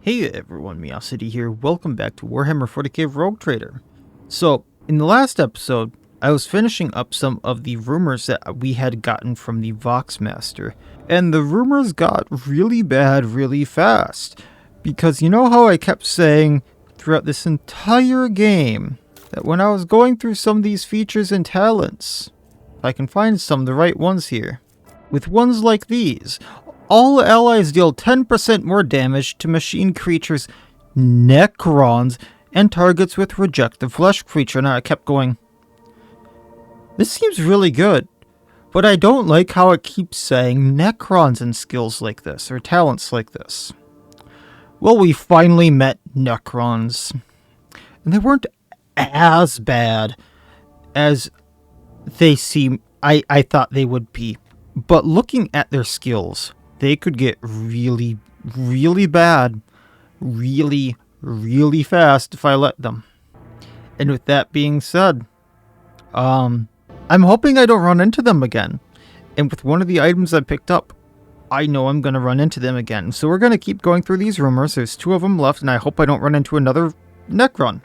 Hey everyone, Miacidae here. Welcome back to Warhammer 40k Rogue Trader. So, in the last episode, I was finishing up some of the rumors that we had gotten from the Voxmaster. And the rumors got really bad really fast. Because you know how I kept saying throughout this entire game that when I was going through some of these features and talents, if I can find some of the right ones here, with ones like these, all allies deal 10% more damage to machine creatures, Necrons, and targets with reject the flesh creature. And I kept going, this seems really good, but I don't like how it keeps saying Necrons in skills like this, or talents like this. Well, we finally met Necrons, and they weren't as bad as they seem I thought they would be. But looking at their skills, they could get really, really bad, really, really fast if I let them. And with that being said, I'm hoping I don't run into them again. And with one of the items I picked up, I know I'm going to run into them again. So we're going to keep going through these rumors. There's 2 of them left, and I hope I don't run into another Necron.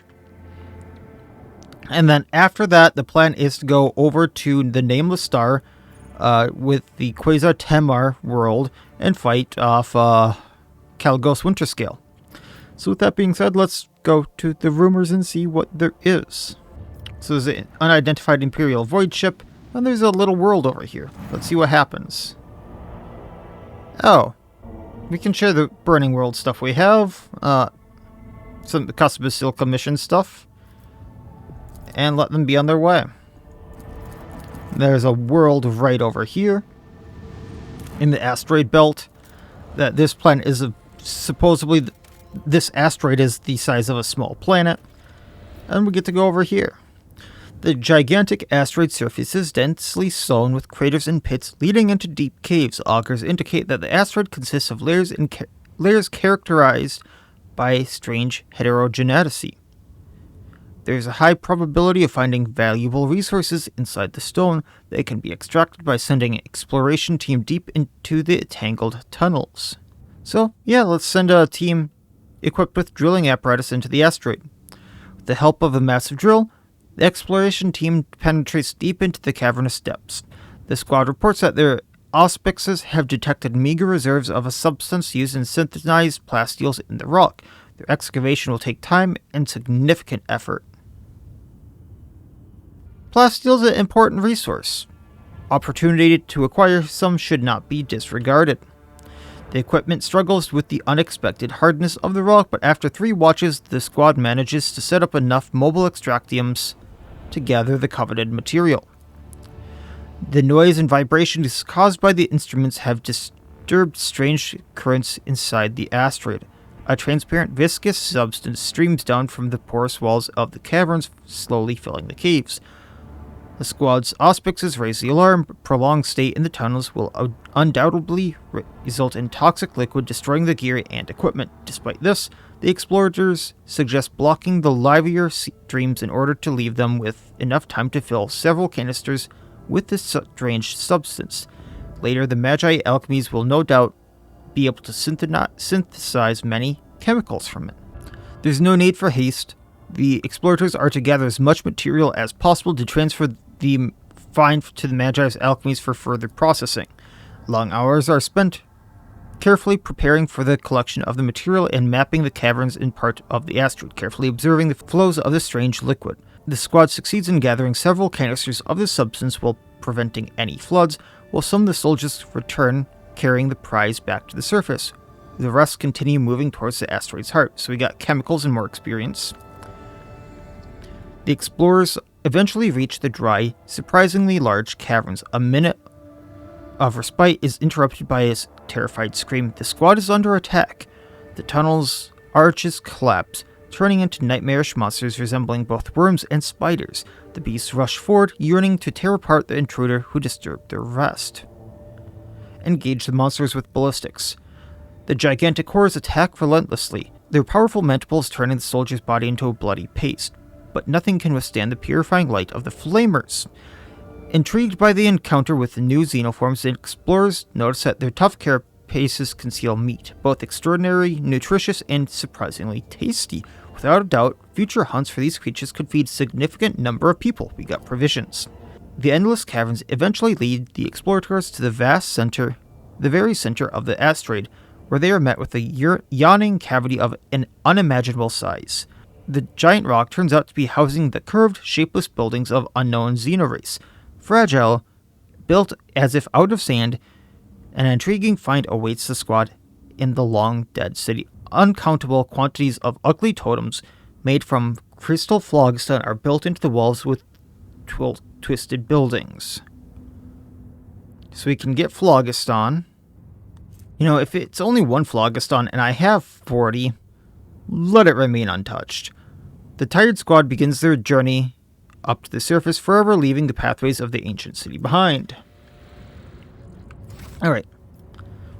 And then after that, the plan is to go over to the Nameless Star with the Quetza Temer world and fight off Kalgos Winterscale. So with that being said, let's go to the rumors and see what there is. So there's an unidentified Imperial void ship, and there's a little world over here. Let's see what happens. Oh, we can share the Burning World stuff we have, some of the Custom Basilica mission stuff, and let them be on their way. There's a world right over here in the asteroid belt. That this planet is supposedly this asteroid is the size of a small planet, and we get to go over here. The gigantic asteroid surface is densely sown with craters and pits leading into deep caves. Augurs indicate that the asteroid consists of layers characterized by strange heterogeneity. There is a high probability of finding valuable resources inside the stone that can be extracted by sending an exploration team deep into the tangled tunnels. So, yeah, let's send a team equipped with drilling apparatus into the asteroid. With the help of a massive drill, the exploration team penetrates deep into the cavernous depths. The squad reports that their auspices have detected meager reserves of a substance used in synthesized plastiles in the rock. Their excavation will take time and significant effort. Plasteel is an important resource. Opportunity to acquire some should not be disregarded. The equipment struggles with the unexpected hardness of the rock, but after 3 watches, the squad manages to set up enough mobile extractiums to gather the coveted material. The noise and vibrations caused by the instruments have disturbed strange currents inside the asteroid. A transparent viscous substance streams down from the porous walls of the caverns, slowly filling the caves. The squad's auspices raise the alarm. Prolonged stay in the tunnels will undoubtedly result in toxic liquid destroying the gear and equipment. Despite this, the explorers suggest blocking the livelier streams in order to leave them with enough time to fill several canisters with this strange substance. Later, the Magi alchemies will no doubt be able to synthesize many chemicals from it. There's no need for haste. The explorers are to gather as much material as possible to transfer the find to the Magi's alchemies for further processing. Long hours are spent carefully preparing for the collection of the material and mapping the caverns in part of the asteroid, carefully observing the flows of the strange liquid. The squad succeeds in gathering several canisters of the substance while preventing any floods, while some of the soldiers return carrying the prize back to the surface. The rest continue moving towards the asteroid's heart, so we got chemicals and more experience. The explorers eventually reach the dry, surprisingly large caverns. A minute of respite is interrupted by a terrified scream. The squad is under attack. The tunnel's arches collapse, turning into nightmarish monsters resembling both worms and spiders. The beasts rush forward, yearning to tear apart the intruder who disturbed their rest. Engage the monsters with ballistics. The gigantic horrors attack relentlessly, their powerful mandibles turning the soldier's body into a bloody paste. But nothing can withstand the purifying light of the flamers. Intrigued by the encounter with the new xenoforms, the explorers notice that their tough carapaces conceal meat, both extraordinarily nutritious and surprisingly tasty. Without a doubt, future hunts for these creatures could feed a significant number of people. We got provisions. The endless caverns eventually lead the explorers to the very center of the asteroid, where they are met with a yawning cavity of an unimaginable size. The giant rock turns out to be housing the curved, shapeless buildings of unknown xenorace. Fragile, built as if out of sand, an intriguing find awaits the squad in the long-dead city. Uncountable quantities of ugly totems made from crystal phlogiston are built into the walls with twisted buildings. So we can get phlogiston. You know, if it's only one phlogiston and I have 40, let it remain untouched. The tired squad begins their journey up to the surface, forever leaving the pathways of the ancient city behind. Alright.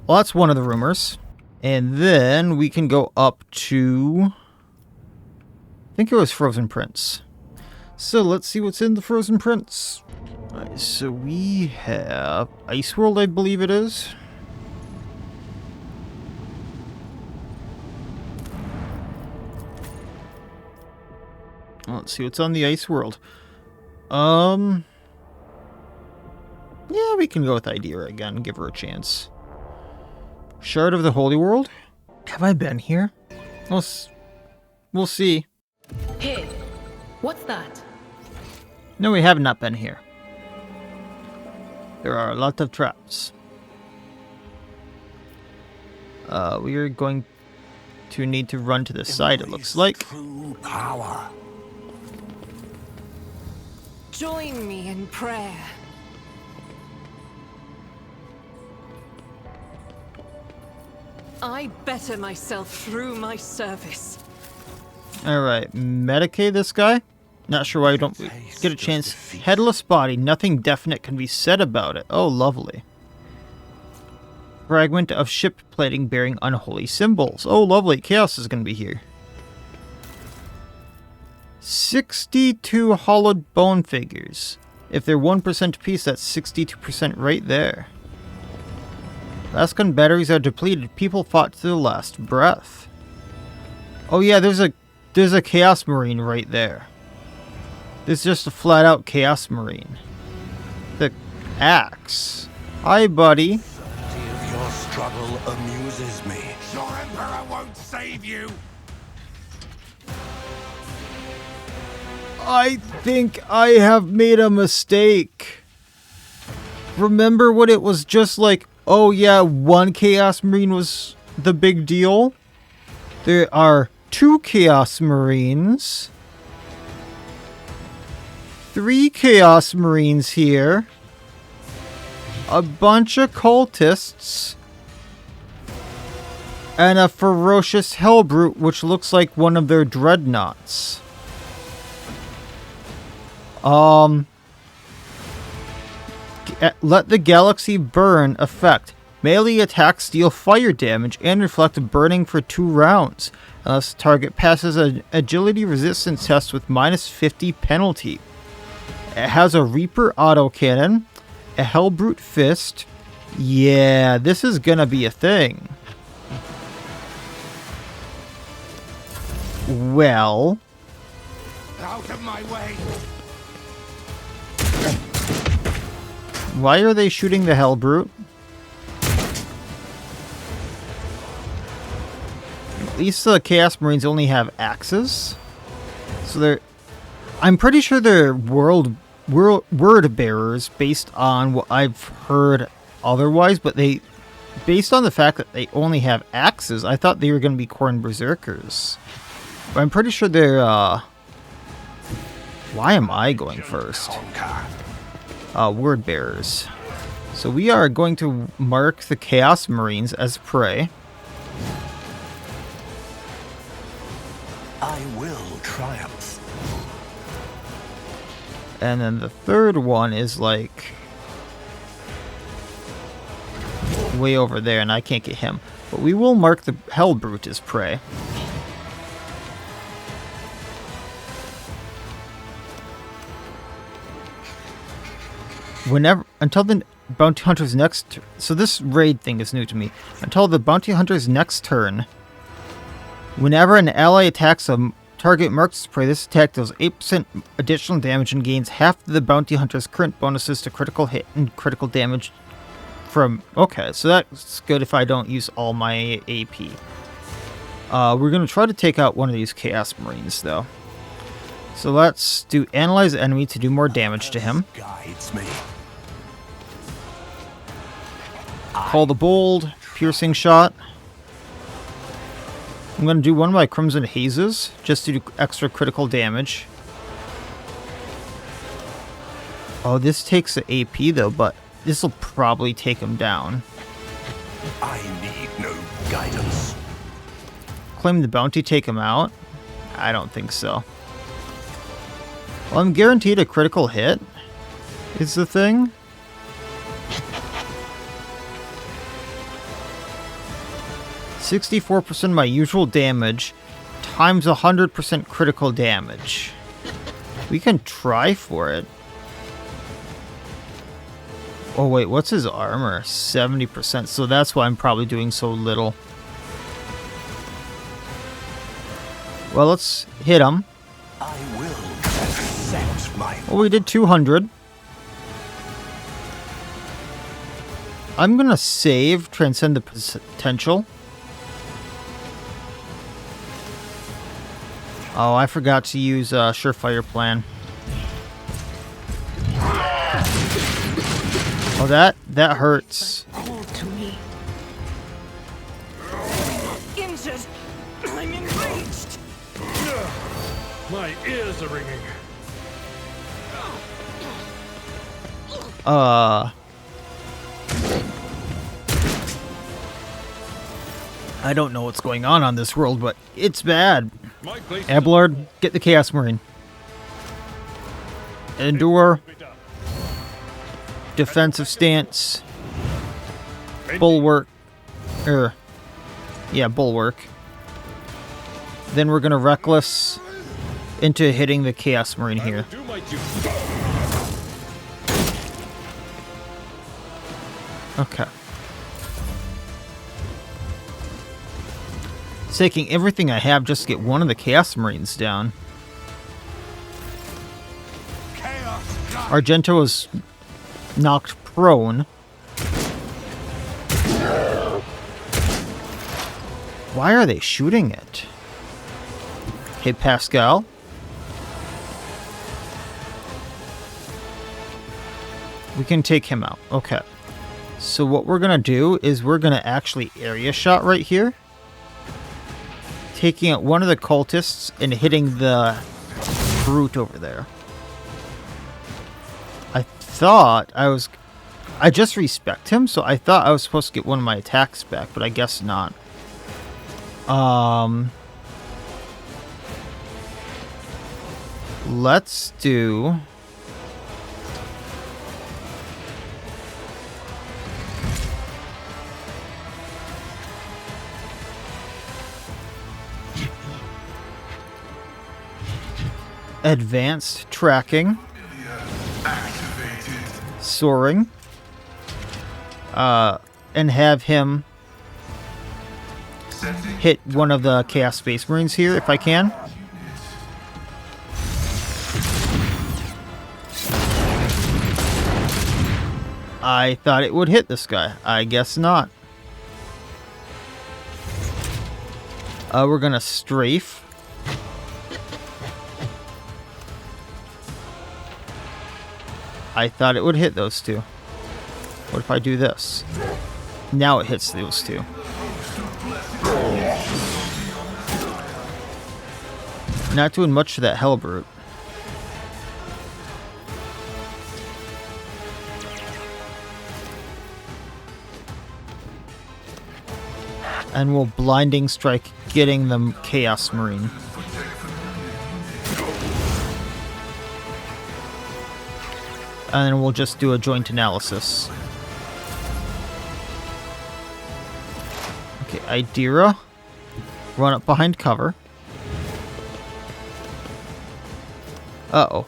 Well, that's one of the rumors. And then we can go up to... I think it was Frozen Prince. So let's see what's in the Frozen Prince. Alright, so we have Ice World, I believe it is. Let's see what's on the Ice World. Yeah, we can go with Idea again, give her a chance. Shard of the Holy World? Have I been here? We'll see. Hey, what's that? No, we have not been here. There are a lot of traps. We are going to need to run to the side, it looks like. True power. Join me in prayer. I better myself through my service. Alright, medicate this guy. Not sure why we don't get a chance. Headless body, nothing definite can be said about it. Oh, lovely. Fragment of ship plating bearing unholy symbols. Oh, lovely. Chaos is going to be here. 62 hollowed bone figures. If they're 1% apiece, that's 62% right there. Lasgun batteries are depleted. People fought to the last breath. Oh yeah, there's a Chaos Marine right there. There's just a flat-out Chaos Marine. The axe. Hi, buddy. Certainty of your struggle amuses me. Your Emperor won't save you. I think I have made a mistake. Remember when it was just like, oh yeah, one Chaos Marine was the big deal? There are 2 Chaos Marines. 3 Chaos Marines here. A bunch of cultists. And a ferocious Hellbrute, which looks like one of their Dreadnaughts. Let the galaxy burn effect. Melee attacks deal fire damage and reflect burning for 2 rounds. Unless the target passes an agility resistance test with -50 penalty. It has a Reaper autocannon, a Hellbrute fist. Yeah, this is gonna be a thing. Well... Out of my way. Why are they shooting the Hellbrute? At least the Chaos Marines only have axes. So they're... I'm pretty sure they're word bearers based on what I've heard otherwise, but they... Based on the fact that they only have axes, I thought they were going to be Khorne Berserkers. But I'm pretty sure they're, Why am I going first? Word bearers. So we are going to mark the Chaos Marines as prey. I will triumph. And then the third one is like way over there, and I can't get him. But we will mark the Hellbrute as prey. bounty hunter's next... So this raid thing is new to me. Until the bounty hunter's next turn, whenever an ally attacks a target marked as prey, this attack deals 8% additional damage and gains half the bounty hunter's current bonuses to critical hit and critical damage from... Okay, so that's good if I don't use all my AP. We're going to try to take out one of these Chaos Marines, though. So let's do Analyze Enemy to do more damage to him. Guides me. Call the Bold, Piercing Shot. I'm going to do one of my Crimson Hazes, just to do extra critical damage. Oh, this takes an AP, though, but this will probably take him down. I need no guidance. Claim the bounty, take him out? I don't think so. Well, I'm guaranteed a critical hit, is the thing. $64% my usual damage times 100% critical damage. We can try for it. Oh wait, what's his armor? 70%, so that's why I'm probably doing so little. Well, let's hit him. I will accept my... Well, we did 200. I'm gonna save Transcend the Potential. Oh, I forgot to use Surefire Plan. Oh, that hurts. All to me. Injured. I'm enraged. My ears are ringing. I don't know what's going on this world, but it's bad. My place is Abelard, get the Chaos Marine. Endure. Defensive stance. Bulwark. Yeah, Bulwark. Then we're gonna Reckless into hitting the Chaos Marine here. do my duty. Okay. It's taking everything I have just to get one of the Chaos Marines down. Argento is knocked prone. Why are they shooting it? Hey, Pascal. We can take him out. Okay. So what we're going to do is we're going to actually area shot right here. Taking out one of the cultists and hitting the brute over there. I just respect him, so I thought I was supposed to get one of my attacks back, but I guess not. Let's do... Advanced tracking. Soaring. And have him hit one of the Chaos Space Marines here, if I can. I thought it would hit this guy. I guess not. We're gonna strafe. I thought it would hit those two. What if I do this? Now it hits those two. Not doing much to that Hellbrute. And we'll Blinding Strike, getting them Chaos Marine. And then we'll just do a joint analysis. Okay, Idira. Run up behind cover. Uh-oh.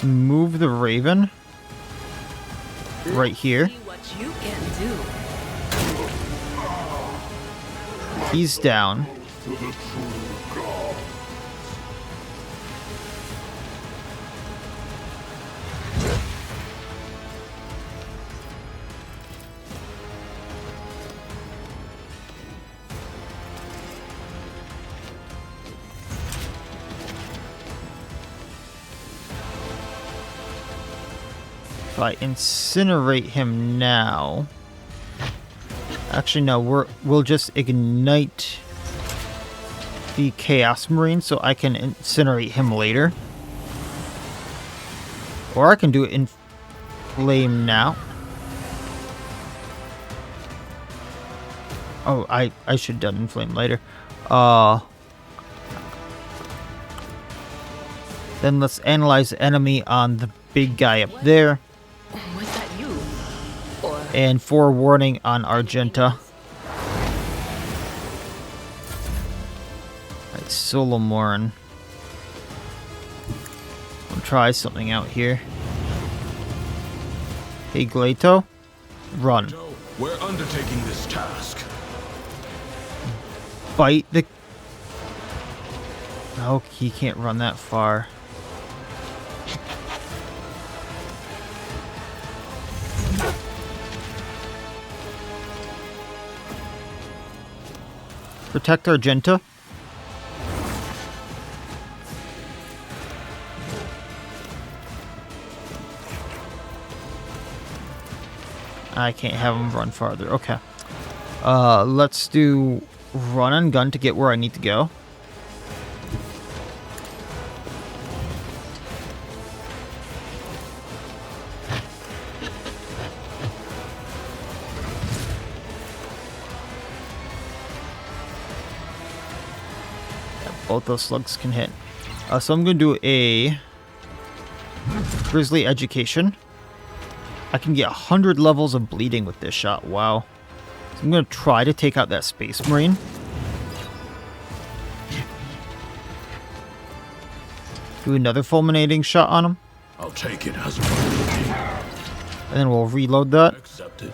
Let's move the Raven right here. See what you can do. He's down. If I incinerate him now... Actually, no, we'll just ignite the Chaos Marine so I can incinerate him later. Or I can do it in flame now. Oh, I should have done in flame later. Then let's analyze the enemy on the big guy up there. Was that you? Or And forewarning on Argenta. Alright, Solomorn. We'll try something out here. Hey, Glato. Run. We're undertaking this task. Bite the... Oh, he can't run that far. Protect Argenta. I can't have him run farther. Okay. Let's do run and gun to get where I need to go. Both those slugs can hit. So I'm going to do a Grizzly Education. I can get 100 levels of bleeding with this shot. Wow. So I'm going to try to take out that Space Marine. Do another fulminating shot on him. I'll take it as one. And then we'll reload that. Accepted.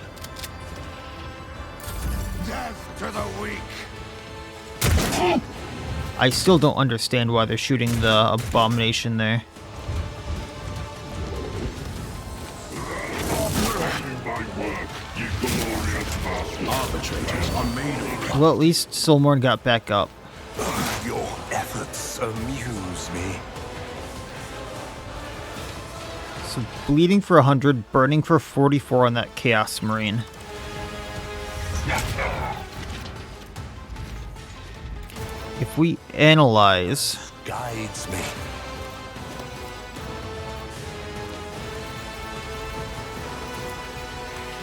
Death to the weak. I still don't understand why they're shooting the Abomination there. Arbitrators are made of... Well, at least Solmorn got back up. Your efforts amuse me. So bleeding for 100, burning for 44 on that Chaos Marine. If we analyze... Guides me.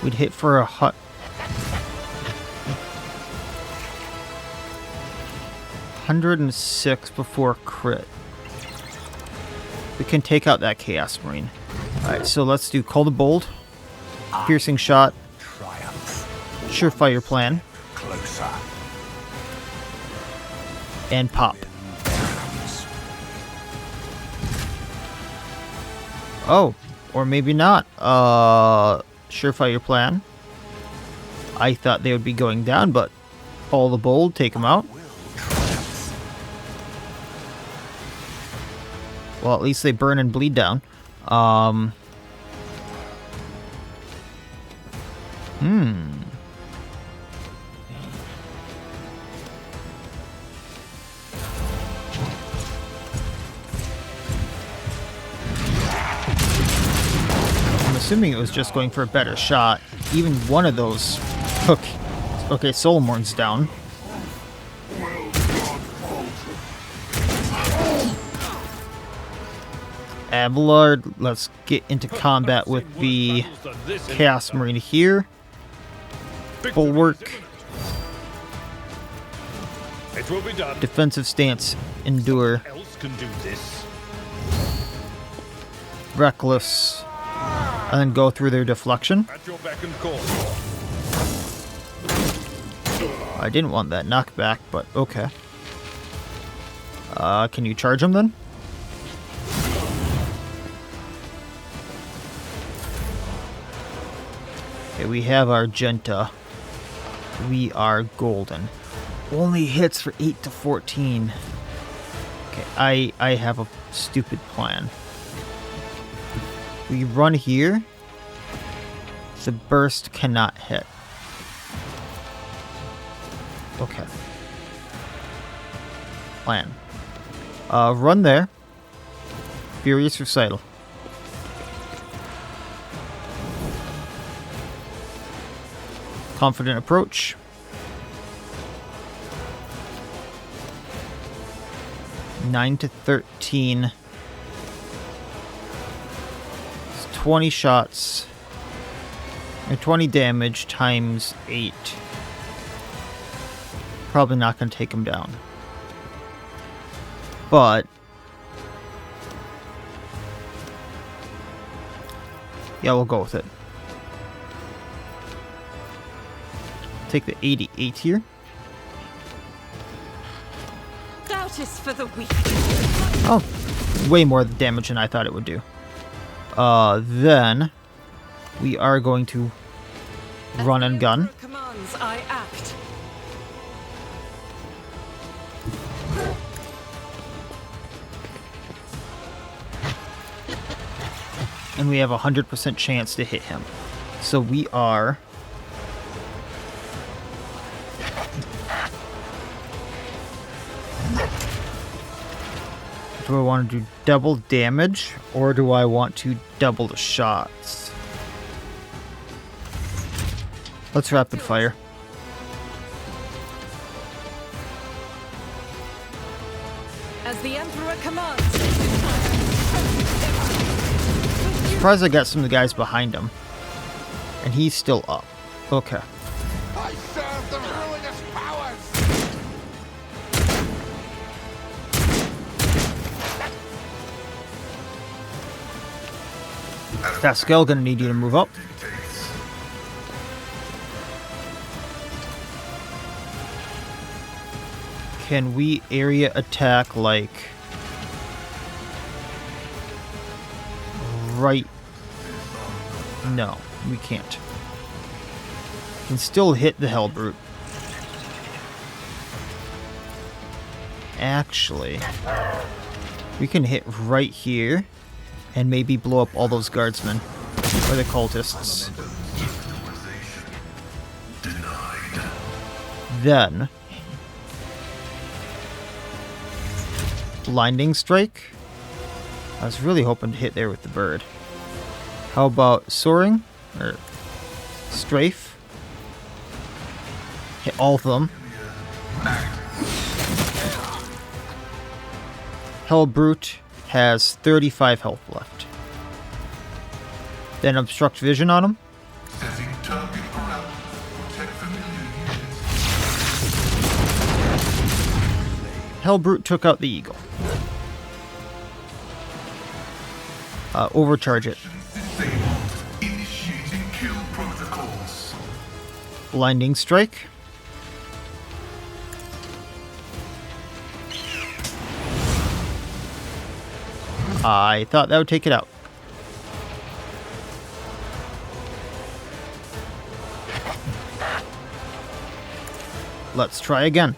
We'd hit for 106 before crit. We can take out that Chaos Marine. Alright, so let's do Call the Bold. Piercing Shot. Triumph. Surefire Plan. Closer. And Pop. Oh, or maybe not. Surefire Plan. I thought they would be going down, but Call the Bold, take them out. Well, at least they burn and bleed down. I'm assuming it was just going for a better shot. Even one of those took... Okay, Solomorn's down. Abelard, let's get into combat with the Chaos Marine here. Bulwark. It will be done. Defensive stance. Endure. Else can do this. Reckless. And then go through their deflection. At your beck and call. I didn't want that knockback, but okay. Can you charge him then? Okay, we have our Genta. We are golden. Only hits for 8 to 14. Okay, I have a stupid plan. We run here. The burst cannot hit. Okay. Plan. Run there. Furious Recital. Confident approach. Nine to 13. It's 20 shots. And 20 damage times 8. Probably not going to take him down. But yeah, we'll go with it. Take the 88 here. Doubt is for the weak. Oh, way more damage than I thought it would do. Then we are going to run and gun. Commands, I act. And we have a 100% chance to hit him. So we are... Do I want to do double damage, or do I want to double the shots? Let's rapid fire. As the Emperor commands. Surprised I got some of the guys behind him. And he's still up. Okay. I serve the ruinous powers! Pascal, gonna need you to move up. Can we area attack, like... right... No, we can't. Can still hit the Hellbrute. Actually, we can hit right here and maybe blow up all those guardsmen or the cultists. Then Blinding Strike. I was really hoping to hit there with the bird. How about Soaring? Or Strafe? Hit all of them. Hellbrute has 35 health left. Then Obstruct Vision on him. Hellbrute took out the eagle. Overcharge it. Blinding Strike. I thought that would take it out. Let's try again.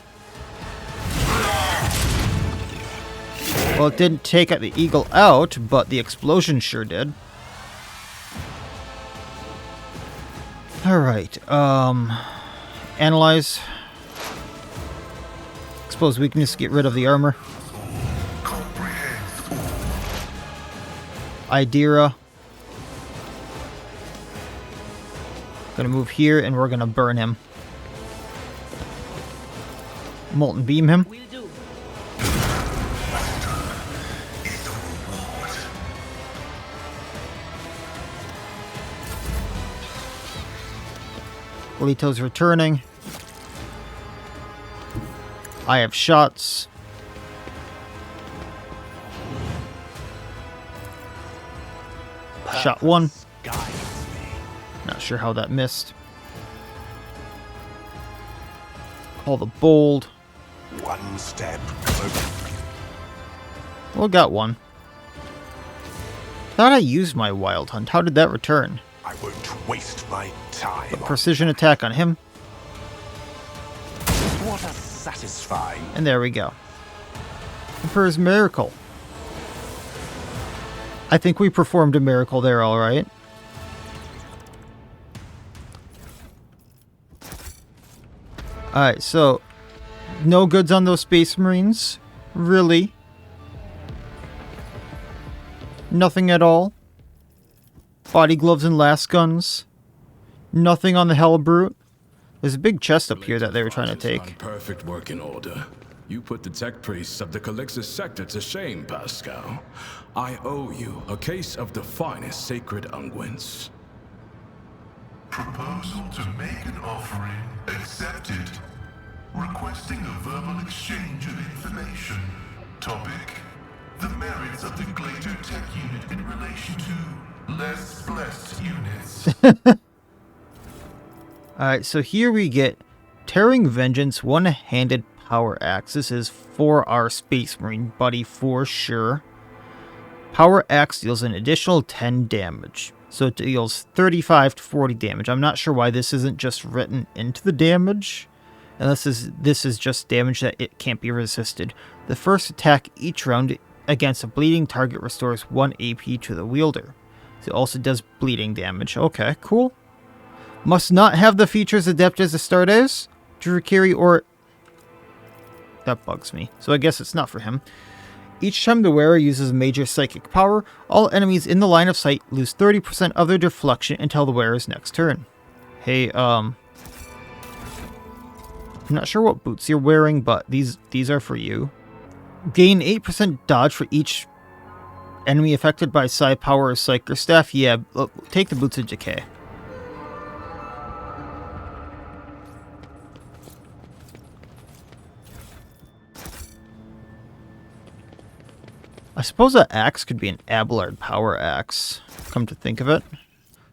Well, it didn't take the eagle out, but the explosion sure did. Alright, analyze. Expose weakness, get rid of the armor. Idira. Gonna move here and we're gonna burn him. Molten beam him. Will do. Lito's returning. I have shots. Shot one. Not sure how that missed. Call the bold. One step closer. Well, got one. Thought I used my wild hunt. How did that return? I won't waste my time. Precision attack on him. What a satisfying. And there we go. Emperor's Miracle. I think we performed a miracle there, alright. Alright, so no goods on those Space Marines. Really? Nothing at all. Body gloves and last guns. Nothing on the Hellbrute. There's a big chest up here that they were trying to take. Perfect working order. You put the tech priests of the Calixus sector to shame, Pascal. I owe you a case of the finest sacred unguents. Proposal to make an offering accepted. Requesting a verbal exchange of information. Topic: the merits of the Glader Tech Unit in relation to less blessed units. Alright, so here we get Tearing Vengeance, one-handed power axe. This is for our Space Marine buddy for sure. Power axe deals an additional 10 damage. So it deals 35 to 40 damage. I'm not sure why this isn't just written into the damage. Unless this is just damage that it can't be resisted. The first attack each round against a bleeding target restores 1 AP to the wielder. So it also does bleeding damage. Okay, cool. Must not have the features adept as Astartes, Drukhari, or... That bugs me. So I guess it's not for him. Each time the wearer uses major psychic power, all enemies in the line of sight lose 30% of their deflection until the wearer's next turn. Hey, I'm not sure what boots you're wearing, but these are for you. Gain 8% dodge for each enemy affected by Psi Power or Psych or Staff. Yeah, take the Boots of Decay. I suppose that axe could be an Abelard Power Axe, come to think of it.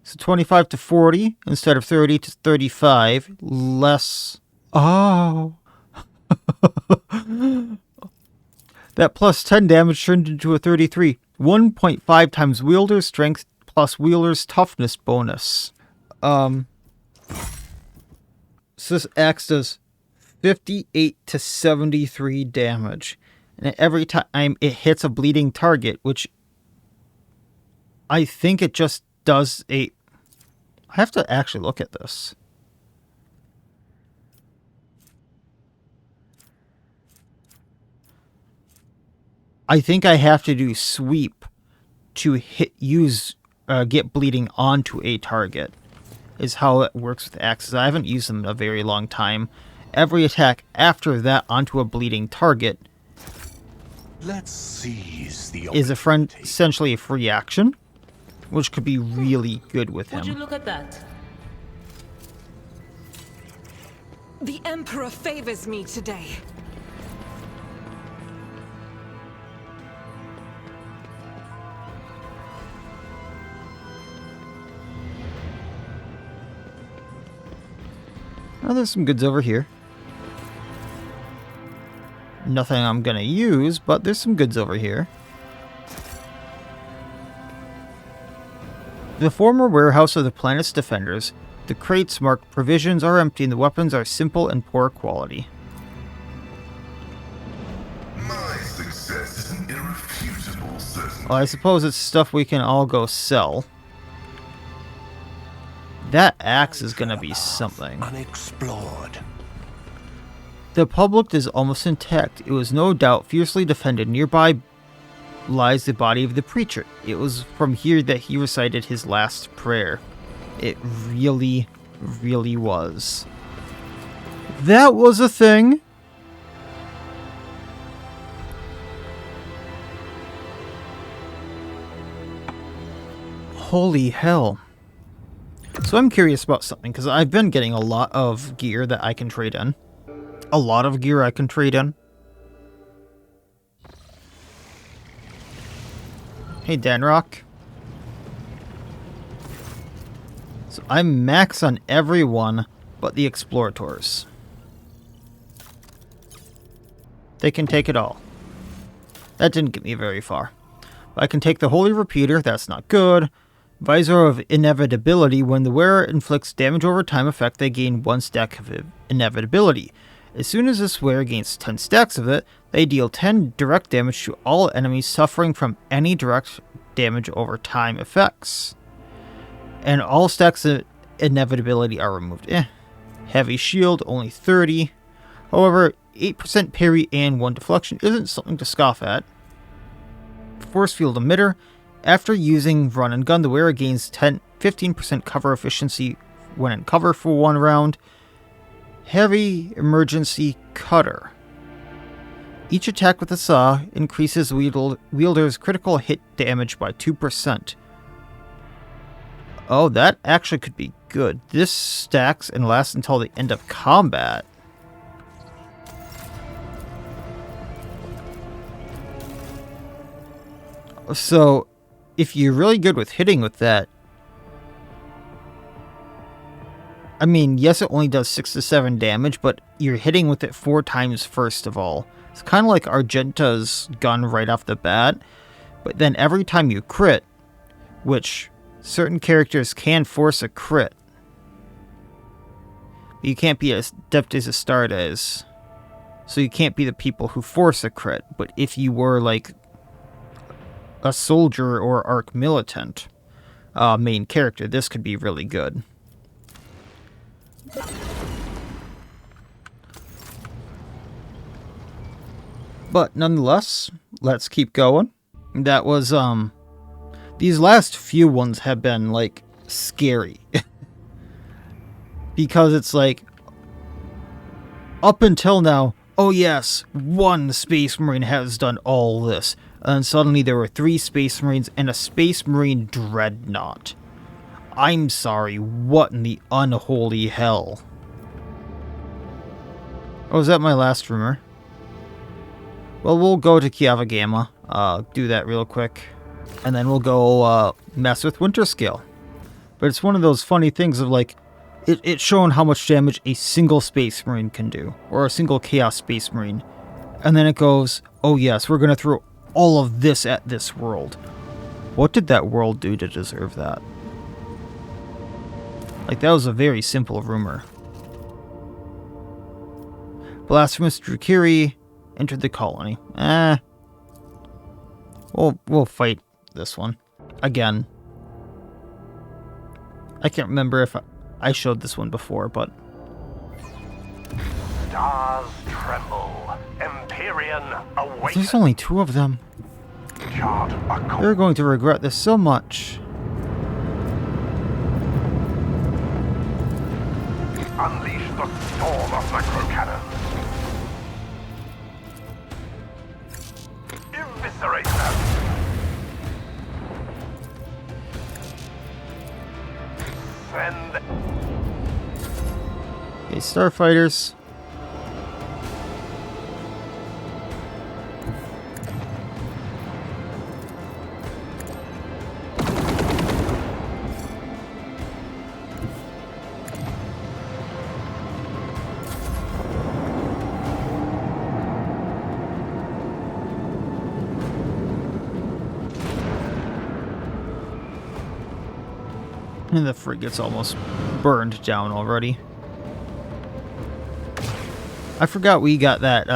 So 25 to 40 instead of 30 to 35, less... Oh. That plus 10 damage turned into a 33. 1.5 times wielder's strength plus wielder's toughness bonus. So this axe does 58 to 73 damage. And every time it hits a bleeding target, which I think it just does a... I have to actually look at this. I think I have to do sweep to get bleeding onto a target, is how it works with axes. I haven't used them in a very long time. Every attack after that onto a bleeding target Let's seize the is essentially a free action, which could be really good with Would you him. look at that? The Emperor favors me today. Oh, there's some goods over here. Nothing I'm gonna use, but there's some goods over here. The former warehouse of the planet's defenders. The crates marked provisions are empty and the weapons are simple and poor quality. My success is an irrefutable certainty. Well, I suppose it's stuff we can all go sell. That axe is gonna be something. Unexplored. The public is almost intact. It was no doubt fiercely defended. Nearby lies the body of the preacher. It was from here that he recited his last prayer. It really, really was. That was a thing. Holy hell. So I'm curious about something, because I've been getting a lot of gear that I can trade in. A lot of gear I can trade in. Hey, Danrock. So I'm max on everyone but the Explorators. They can take it all. That didn't get me very far. But I can take the Holy Repeater, that's not good. Visor of Inevitability. When the wearer inflicts damage over time effect, they gain 1 stack of Inevitability. As soon as this wearer gains 10 stacks of it, they deal 10 direct damage to all enemies suffering from any direct damage over time effects. And all stacks of Inevitability are removed. Heavy shield, only 30. However, 8% parry and 1 deflection isn't something to scoff at. Force field emitter. After using run and gun, the wearer gains 15% cover efficiency when in cover for 1 round. Heavy emergency cutter. Each attack with the saw increases wielder's critical hit damage by 2%. Oh, that actually could be good. This stacks and lasts until the end of combat. So, if you're really good with hitting with that, I mean, yes, it only does 6 to 7 damage, but you're hitting with it 4 times first of all. It's kind of like Argenta's gun right off the bat, but then every time you crit, which certain characters can force a crit, but you can't be as adept as Astartes, so you can't be the people who force a crit, but if you were like a soldier or arc militant main character, this could be really good. But nonetheless, let's keep going. That was, these last few ones have been, like, scary. Because it's like, up until now, oh yes, 1 Space Marine has done all this. And suddenly there were 3 Space Marines and a Space Marine Dreadnaught. I'm sorry, what in the unholy hell? Oh, is that my last rumor? Well, we'll go to Kiava Gamma, do that real quick, and then we'll go mess with Winterscale. But it's one of those funny things of like, it's shown how much damage a single Space Marine can do, or a single Chaos Space Marine. And then it goes, oh yes, we're going to throw all of this at this world. What did that world do to deserve that? Like, that was a very simple rumor. Blasphemous Drukhari entered the colony. We'll fight this one. Again. I can't remember if I showed this one before, but... Stars tremble. Imperium awakens. There's only 2 of them. Chart a course. They're going to regret this so much. Unleash the storm of macro cannons. Eviscerate them. Send. Okay, starfighters. And the frigate's almost burned down already. I forgot we got that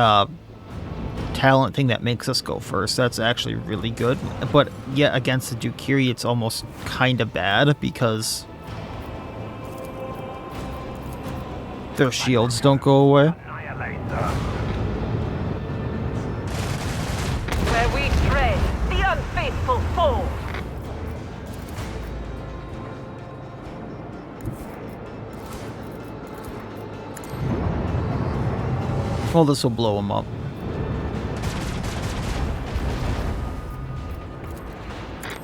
talent thing that makes us go first. That's actually really good. But yet against the Drukhari, it's almost kind of bad because their shields don't go away. Annihilate them. Where we tread, the unfaithful fall. Well, this will blow them up.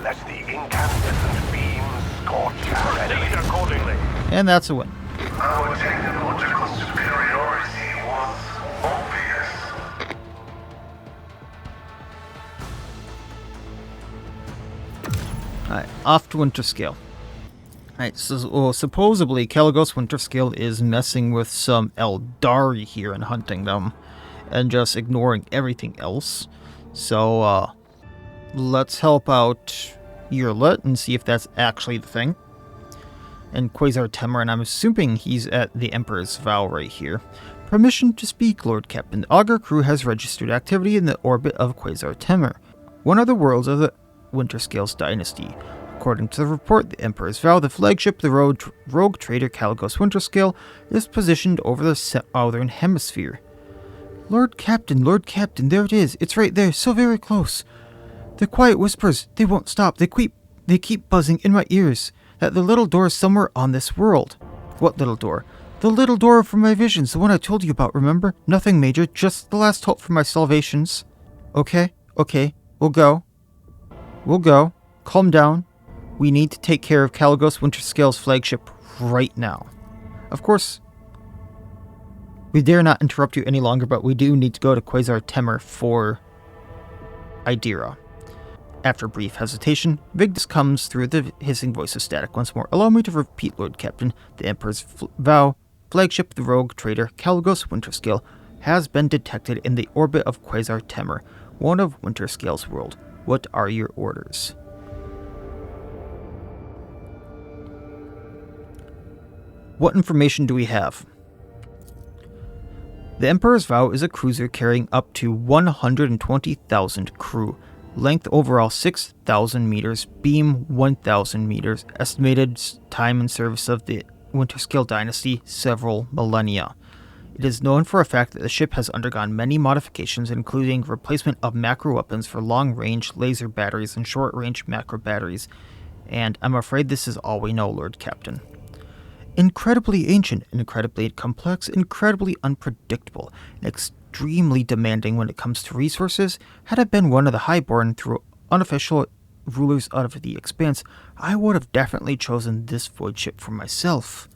Let the incandescent beams scorch our enemy accordingly. And that's a win. Our technological superiority was obvious. Alright, off to Winterscale. Alright, so supposedly Caligos Winterscale is messing with some Eldari here and hunting them, and just ignoring everything else. So, let's help out Yurlet and see if that's actually the thing. And Quasar Temer, and I'm assuming he's at the Emperor's Vow right here. Permission to speak, Lord Captain. The Augur crew has registered activity in the orbit of Quasar Temer, one of the worlds of the Winterscale's dynasty. According to the report, the Emperor's Vow, the flagship, the rogue trader Caligos Winterscale, is positioned over the southern hemisphere. Lord Captain, there it is. It's right there, so very close. The quiet whispers, they won't stop. They keep buzzing in my ears. That the little door is somewhere on this world. What little door? The little door from my visions, the one I told you about, remember? Nothing major, just the last hope for my salvations. Okay, we'll go. Calm down. We need to take care of Caligos Winterscale's flagship right now. Of course, we dare not interrupt you any longer, but we do need to go to Quasar Temer for Idira. After a brief hesitation, Vigdis comes through the hissing voice of static once more. Allow me to repeat, Lord Captain. The Emperor's Vow, flagship, the rogue trader Caligos Winterscale, has been detected in the orbit of Quasar Temer, one of Winterscale's world. What are your orders? What information do we have? The Emperor's Vow is a cruiser carrying up to 120,000 crew. Length overall 6,000 meters, beam 1,000 meters, estimated time in service of the Winterscale dynasty several millennia. It is known for a fact that the ship has undergone many modifications, including replacement of macro weapons for long-range laser batteries and short-range macro batteries, and I'm afraid this is all we know, Lord Captain. Incredibly ancient, incredibly complex, incredibly unpredictable, and extremely demanding when it comes to resources. Had I been one of the highborn through unofficial rulers out of the Expanse, I would have definitely chosen this voidship for myself.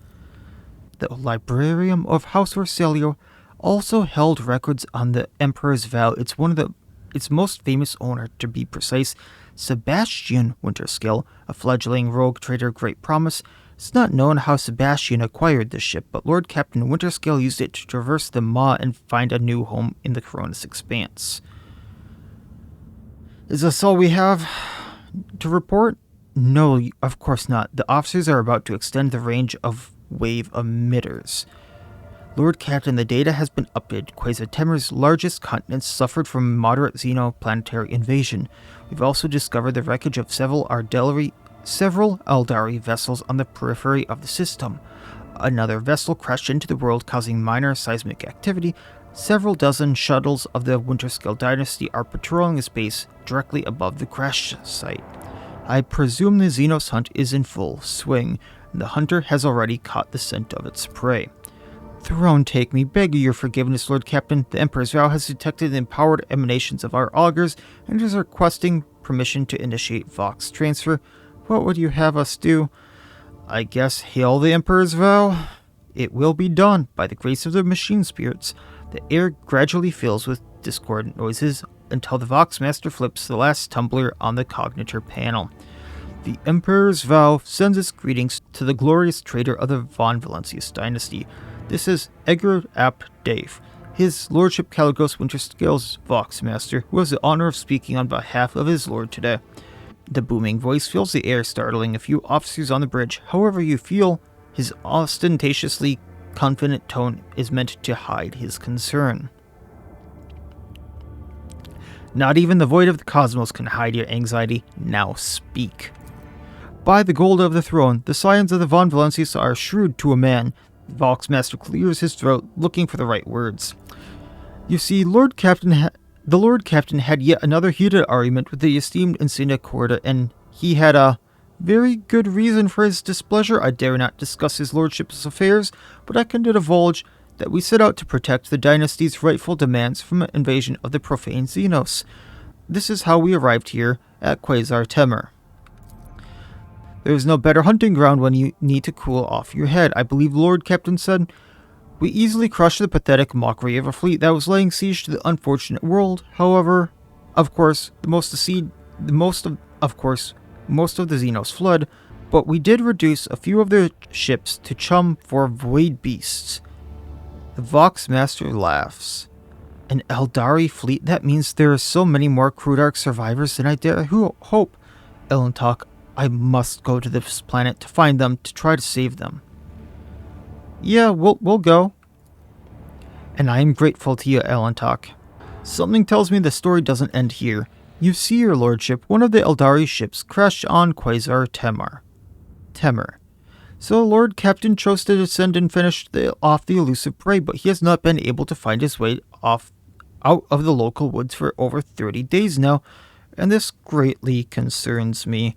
The Librarium of House Orselio also held records on the Emperor's Vow. It's one of its most famous owner, to be precise, Sebastian Winterscale, a fledgling rogue trader Great Promise. It's not known how Sebastian acquired this ship, but Lord Captain Winterscale used it to traverse the Maw and find a new home in the Koronus Expanse. Is this all we have to report? No, of course not. The officers are about to extend the range of wave emitters. Lord Captain, the data has been updated. Quasar Temer's largest continent suffered from moderate xenoplanetary invasion. We've also discovered the wreckage of several Eldari vessels on the periphery of the system. Another vessel crashed into the world, causing minor seismic activity. Several dozen shuttles of the Winterscale dynasty are patrolling the space directly above the crash site. I presume the Xenos hunt is in full swing, and the hunter has already caught the scent of its prey. Throne take me, beg your forgiveness, Lord Captain. The Emperor's Vow has detected the empowered emanations of our augurs and is requesting permission to initiate Vox transfer. What would you have us do? I guess hail the Emperor's Vow. It will be done by the grace of the machine spirits. The air gradually fills with discordant noises until the Vox Master flips the last tumbler on the cognitor panel. The Emperor's Vow sends its greetings to the glorious trader of the Von Valancius dynasty. This is Egger Ap Dave, His Lordship Caligos Winterscale's Vox Master, who has the honor of speaking on behalf of his lord today. The booming voice fills the air, startling a few officers on the bridge. However you feel, his ostentatiously confident tone is meant to hide his concern. Not even the void of the cosmos can hide your anxiety. Now speak. By the gold of the throne, the scions of the Von Valancius are shrewd to a man. The Vox Master clears his throat, looking for the right words. You see, the Lord Captain had yet another heated argument with the esteemed Insignia Corda, and he had a very good reason for his displeasure. I dare not discuss his lordship's affairs, but I can divulge that we set out to protect the dynasty's rightful demands from an invasion of the profane Xenos. This is how we arrived here at Quasar Temer. There is no better hunting ground when you need to cool off your head, I believe Lord Captain said. We easily crushed the pathetic mockery of a fleet that was laying siege to the unfortunate world. However, of course, most of the Xenos fled, but we did reduce a few of their ships to chum for void beasts. The Vox Master laughs. An Eldari fleet? That means there are so many more Crudark survivors than I dare hope. Elentok, I must go to this planet to find them, to try to save them. Yeah, we'll go. And I am grateful to you, Elentok. Something tells me the story doesn't end here. You see, your lordship, one of the Eldari ships crashed on Quasar Temer. So Lord Captain chose to descend and finish off the elusive prey, but he has not been able to find his way out of the local woods for over 30 days now, and this greatly concerns me.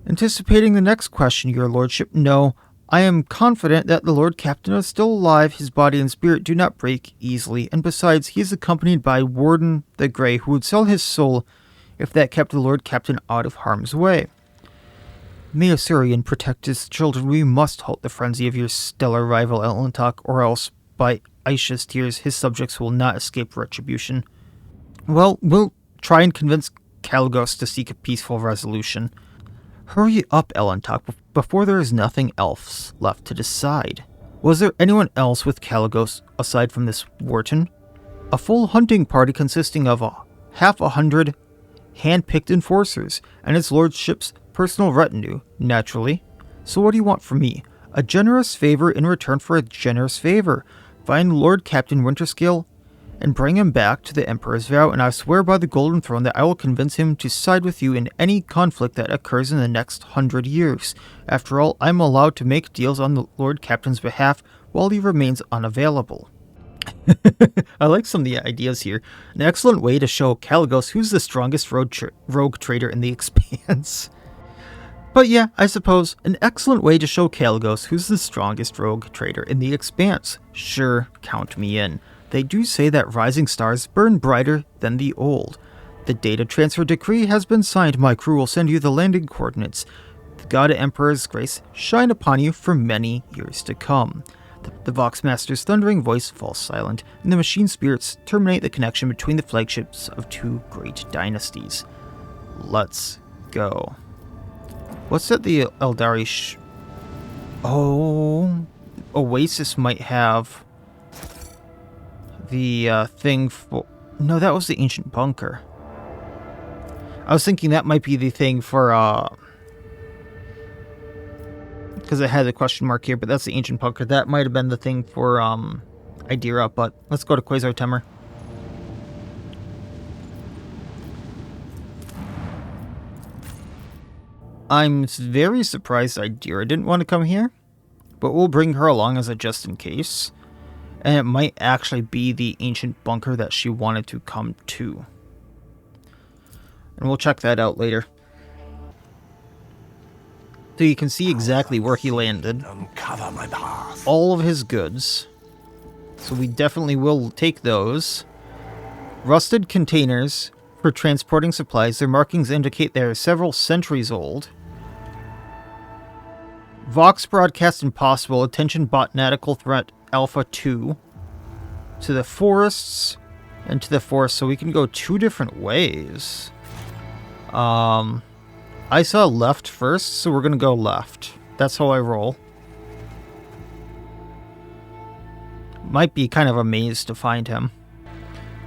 Anticipating the next question, your lordship, no, I am confident that the Lord Captain is still alive. His body and spirit do not break easily, and besides, he is accompanied by Warden the Grey, who would sell his soul if that kept the Lord Captain out of harm's way. May Osirian protect his children. We must halt the frenzy of your stellar rival Elentok, or else, by Aisha's tears, his subjects will not escape retribution. Well, we'll try and convince Kalagos to seek a peaceful resolution. Hurry up, Elentok, before there is nothing else left to decide. Was there anyone else with Kalagos aside from this Wharton? A full hunting party consisting of half a hundred hand-picked enforcers, and his lordship's personal retinue, naturally. So what do you want from me? A generous favor in return for a generous favor. Find Lord Captain Winterscale and bring him back to the Emperor's vow, and I swear by the Golden Throne that I will convince him to side with you in any conflict that occurs in the next 100 years. After all, I'm allowed to make deals on the Lord Captain's behalf while he remains unavailable. I like some of the ideas here. An excellent way to show Kalagos who's the strongest rogue trader in the Expanse. But yeah, I suppose, an excellent way to show Kalagos who's the strongest rogue trader in the Expanse. Sure, count me in. They do say that rising stars burn brighter than the old. The data transfer decree has been signed. My crew will send you the landing coordinates. The God Emperor's grace shine upon you for many years to come. The Voxmaster's thundering voice falls silent, and the machine spirits terminate the connection between the flagships of two great dynasties. Let's go. What's that the Eldari Oh, Oasis might have the thing for... No, that was the ancient bunker. I was thinking that might be the thing for, because I had a question mark here, but that's the ancient bunker. That might have been the thing for, Idira, but let's go to Quasar Temer. I'm very surprised Idira didn't want to come here, but we'll bring her along as a just in case. And it might actually be the ancient bunker that she wanted to come to. And we'll check that out later. So you can see exactly where he landed. Uncover my path. All of his goods. So we definitely will take those. Rusted containers for transporting supplies. Their markings indicate they are several centuries old. Vox broadcast impossible. Attention botanical threat Alpha 2. To the forests and to the forest. So we can go two different ways. I saw left first, so we're going to go left. That's how I roll. Might be kind of a maze to find him.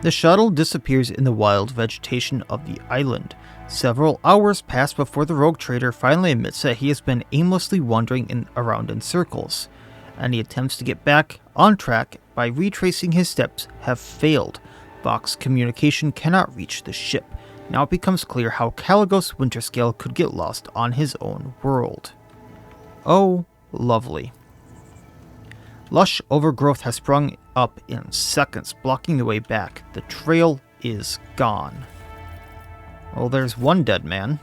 The shuttle disappears in the wild vegetation of the island. Several hours pass before the rogue trader finally admits that he has been aimlessly wandering around in circles. Any attempts to get back on track by retracing his steps have failed. Vox communication cannot reach the ship. Now it becomes clear how Kalagos Winterscale could get lost on his own world. Oh, lovely. Lush overgrowth has sprung up in seconds, blocking the way back. The trail is gone. Well, there's one dead man.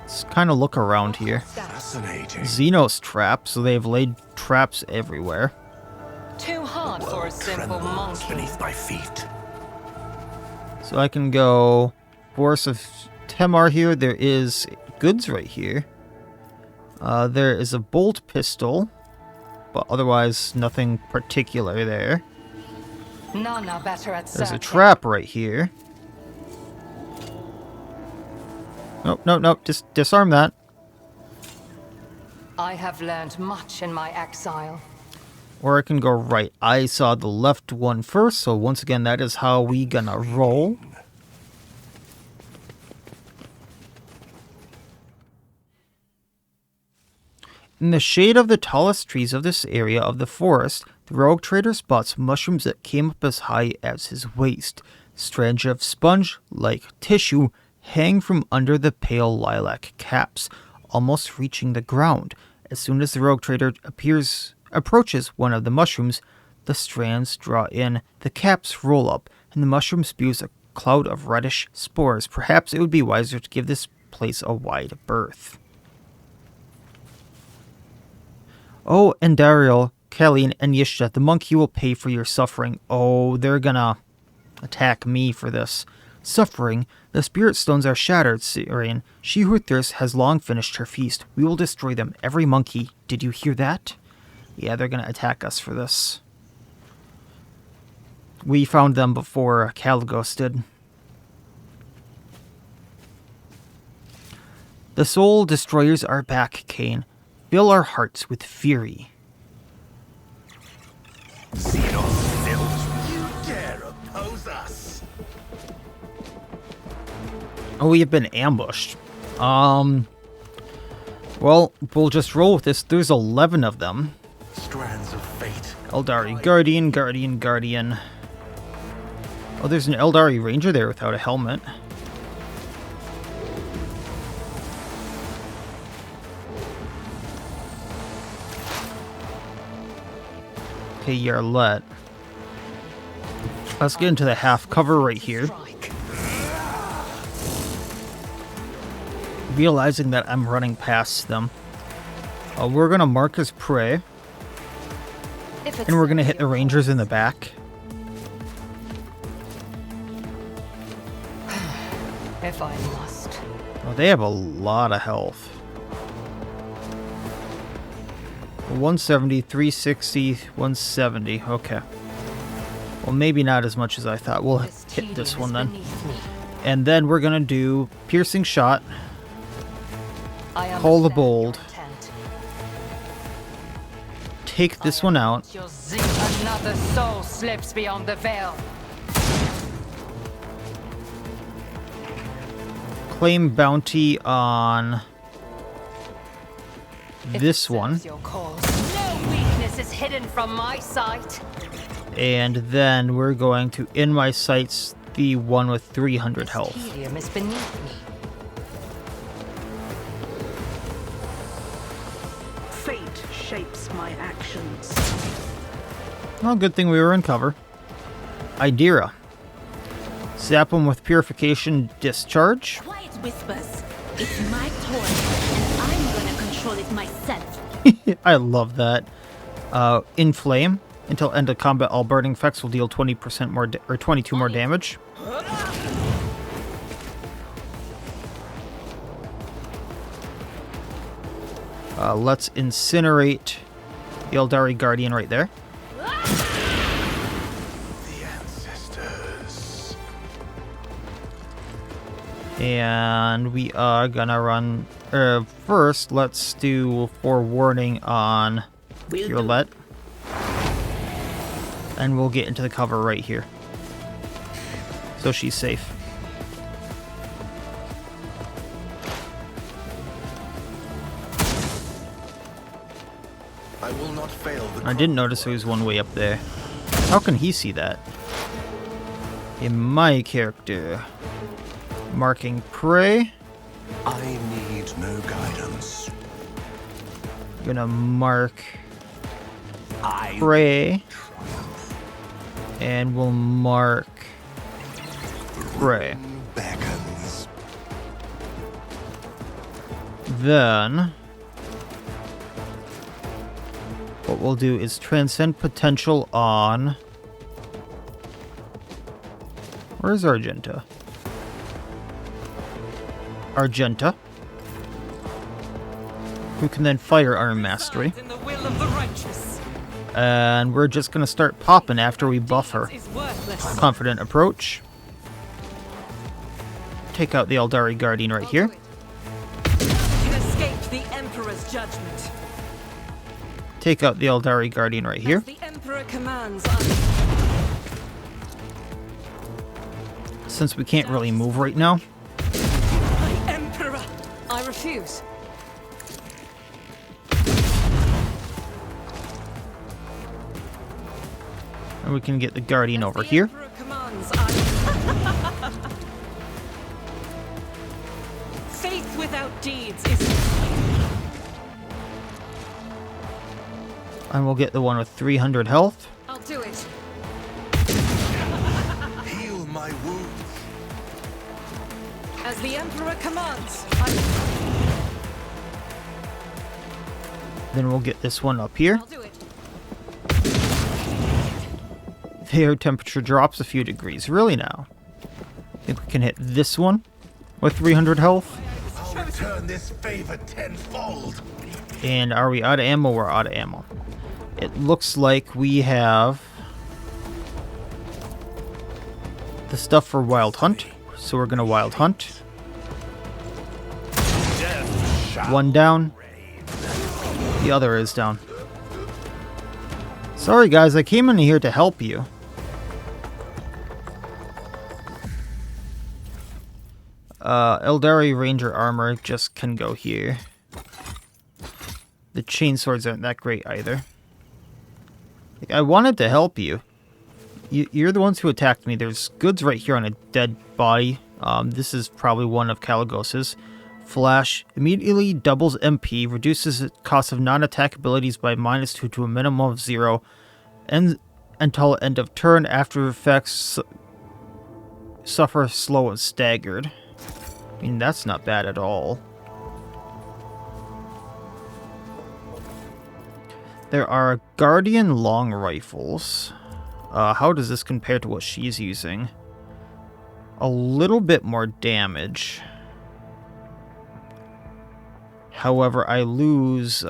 Let's kind of look around here. Fascinating. Xenos traps, so they've laid traps everywhere. Too hard for a simple Trembles monkey. beneath my feet. So I can go Forest of Temer here. There is goods right here. There is a bolt pistol, but otherwise nothing particular there. None are better at There's a searching. trap right here. Nope. Just disarm that. I have learned much in my exile. Or I can go right. I saw the left one first, so once again, that is how we gonna roll. In the shade of the tallest trees of this area of the forest, the rogue trader spots mushrooms that came up as high as his waist. Strands of sponge-like tissue hang from under the pale lilac caps, almost reaching the ground. As soon as the rogue trader approaches one of the mushrooms, the strands draw in, the caps roll up, and the mushroom spews a cloud of reddish spores. Perhaps it would be wiser to give this place a wide berth. Oh, and Dariel, Kallian, and Yishta, the monkey will pay for your suffering. Oh, they're gonna attack me for this. Suffering, the spirit stones are shattered, Syrian. She who thirsts has long finished her feast. We will destroy them, every monkey. Did you hear that? Yeah, they're gonna attack us for this. We found them before Caligos did. The soul destroyers are back, Cain. Fill our hearts with fury. You dare oppose us? Oh, we have been ambushed. Well, we'll just roll with this. There's 11 of them. Strands of fate. Eldari Guardian, Guardian, Guardian. Oh, there's an Eldari Ranger there without a helmet. Okay, Yarlet. Let's get into the half cover right here. Realizing that I'm running past them. We're going to mark as prey. And we're going to hit the Rangers in the back. If I must. Oh, they have a lot of health. 170, 360, 170. Okay. Well, maybe not as much as I thought. We'll hit this one then. And then we're going to do Piercing Shot. Call the Bold. Take this one out. Another soul slips beyond the veil. Claim bounty on this one. No weakness is hidden from my sight. And then we're going to in my sights the one with 300 health. Imperium is beneath me. Fate shapes my actions. Well, good thing we were in cover. Idira. Zap him with Purification Discharge. Quiet whispers. It's my toy, and I'm gonna control it myself. I love that. Inflame. Until end of combat, all burning effects will deal 20% more, or 22 more damage. Let's incinerate the Eldari Guardian right there. The ancestors. And we are gonna run. First, let's do forewarning on Yarlet. And we'll get into the cover right here. So she's safe. I will not fail the I didn't notice there was one way up there. How can he see that? In my character. Marking prey. I need no guidance. Gonna mark prey. And we'll mark prey. Beckons. Then what we'll do is transcend potential on. Where's Argenta? Argenta. Who can then firearm mastery. In the will of the righteous. And we're just gonna start popping after we buff her. Is worthless. Confident approach. Take out the Eldari Guardian right here. You escaped the Emperor's judgment. Take out the Eldari Guardian right here. As the Emperor commands. Since we can't really move right now. My Emperor, I refuse. And we can get the Guardian over here. Emperor commands, Faith without deeds is... And we'll get the one with 300 health. I'll do it. Heal my wounds. As the Emperor commands, Then we'll get this one up here. I'll do it. The air temperature drops a few degrees. Really now. I think we can hit this one with 300 health. I'll return this favor tenfold. And are we out of ammo? We're out of ammo. It looks like we have the stuff for Wild Hunt. So we're going to Wild Hunt. One down. The other is down. Sorry guys, I came in here to help you. Eldari Ranger armor just can go here. The chainswords aren't that great either. I wanted to help you. You're the ones who attacked me. There's goods right here on a dead body. This is probably one of Caligos's. Flash immediately doubles MP, reduces the cost of non-attack abilities by -2 to a minimum of 0, and until end of turn. After effects suffer slow and staggered. I mean, that's not bad at all. There are Guardian long rifles. How does this compare to what she's using? A little bit more damage. However, I lose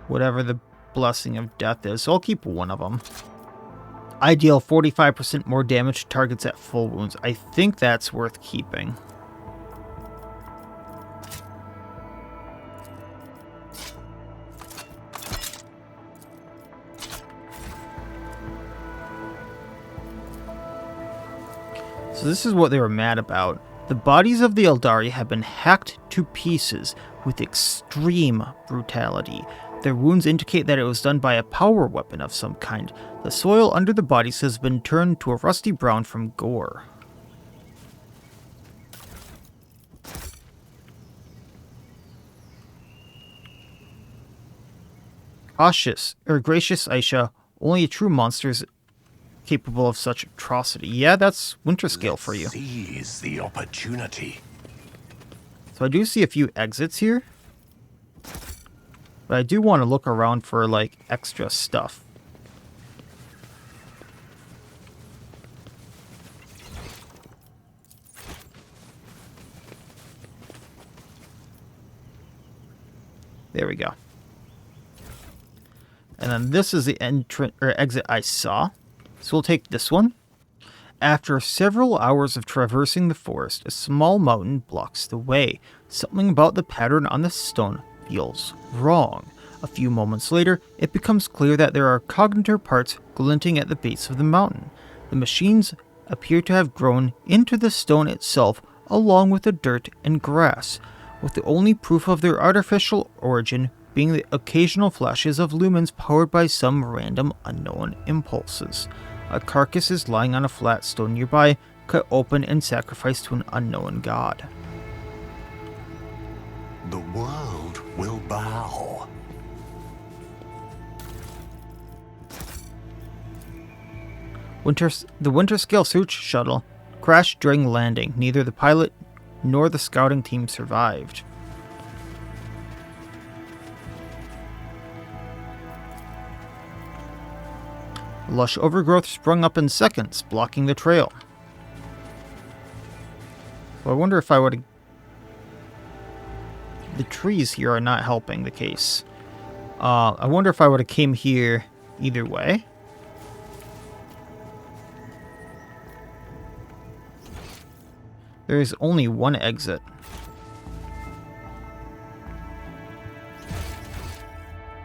whatever the Blessing of Death is, so I'll keep one of them. I deal 45% more damage to targets at full wounds. I think that's worth keeping. So this is what they were mad about. The bodies of the Eldari have been hacked to pieces with extreme brutality. Their wounds indicate that it was done by a power weapon of some kind. The soil under the bodies has been turned to a rusty brown from gore. Gracious Aisha, only a true monster is capable of such atrocity. Yeah, that's Winterscale for you. Seize the opportunity. So I do see a few exits here. But I do want to look around for, like, extra stuff. There we go. And then this is the exit I saw. So we'll take this one. After several hours of traversing the forest, a small mountain blocks the way. Something about the pattern on the stone feels wrong. A few moments later, it becomes clear that there are cognitor parts glinting at the base of the mountain. The machines appear to have grown into the stone itself, along with the dirt and grass, with the only proof of their artificial origin being the occasional flashes of lumens powered by some random unknown impulses. A carcass is lying on a flat stone nearby, cut open and sacrificed to an unknown god. The world will bow. The Winterscale search shuttle crashed during landing. Neither the pilot nor the scouting team survived. Lush overgrowth sprung up in seconds, blocking the trail. So I wonder if I would... The trees here are not helping the case. I wonder if I would have came here either way. There is only one exit.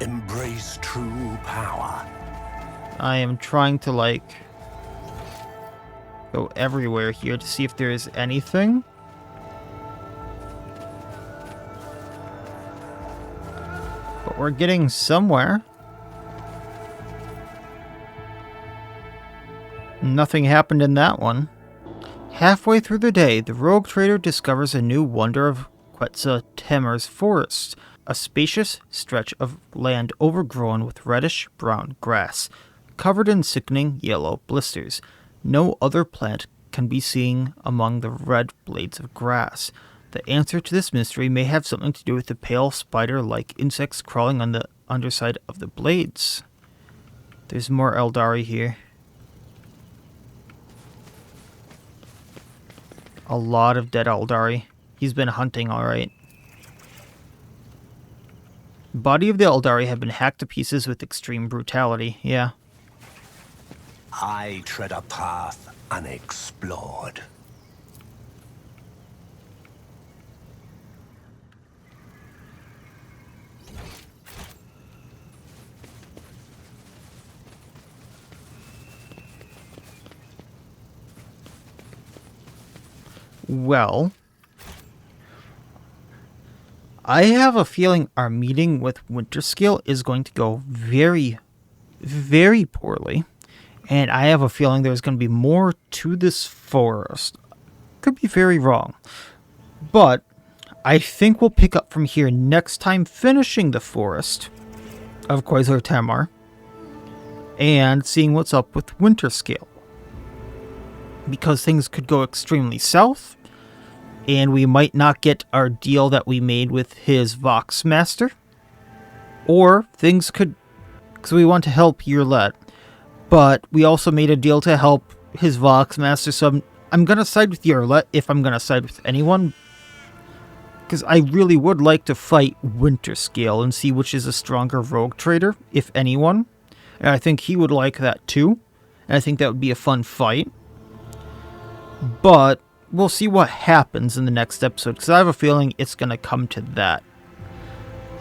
Embrace true power. I am trying to, like, go everywhere here to see if there is anything. But we're getting somewhere. Nothing happened in that one. Halfway through the day, the rogue trader discovers a new wonder of Quetza Temer's forest, a spacious stretch of land overgrown with reddish-brown grass, covered in sickening yellow blisters. No other plant can be seen among the red blades of grass. The answer to this mystery may have something to do with the pale spider-like insects crawling on the underside of the blades. There's more Eldari here. A lot of dead Eldari. He's been hunting, alright. Body of the Eldari have been hacked to pieces with extreme brutality, yeah. I tread a path unexplored. Well, I have a feeling our meeting with Winterscale is going to go very, very poorly. And I have a feeling there's going to be more to this forest. Could be very wrong. But I think we'll pick up from here next time, finishing the forest of Quetza Temer and seeing what's up with Winterscale. Because things could go extremely south, and we might not get our deal that we made with his Vox Master. Or things could... because we want to help Yerlet, but we also made a deal to help his Vox Master, so I'm going to side with Yerlet if I'm going to side with anyone. Because I really would like to fight Winterscale and see which is a stronger rogue trader, if anyone. And I think he would like that too. And I think that would be a fun fight. But we'll see what happens in the next episode, because I have a feeling it's going to come to that.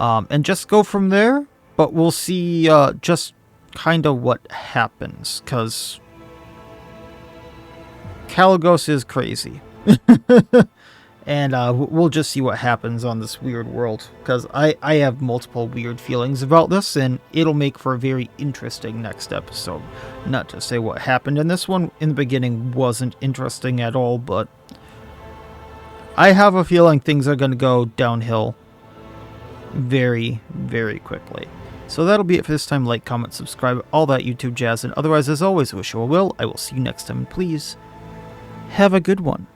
And just go from there, but we'll see just kind of what happens, because Kalagos is crazy. And we'll just see what happens on this weird world, because I have multiple weird feelings about this, and it'll make for a very interesting next episode. Not to say what happened in this one in the beginning wasn't interesting at all, but I have a feeling things are going to go downhill very, very quickly. So that'll be it for this time. Like, comment, subscribe, all that YouTube jazz, and otherwise, as always, wish you all well. I will see you next time, and please have a good one.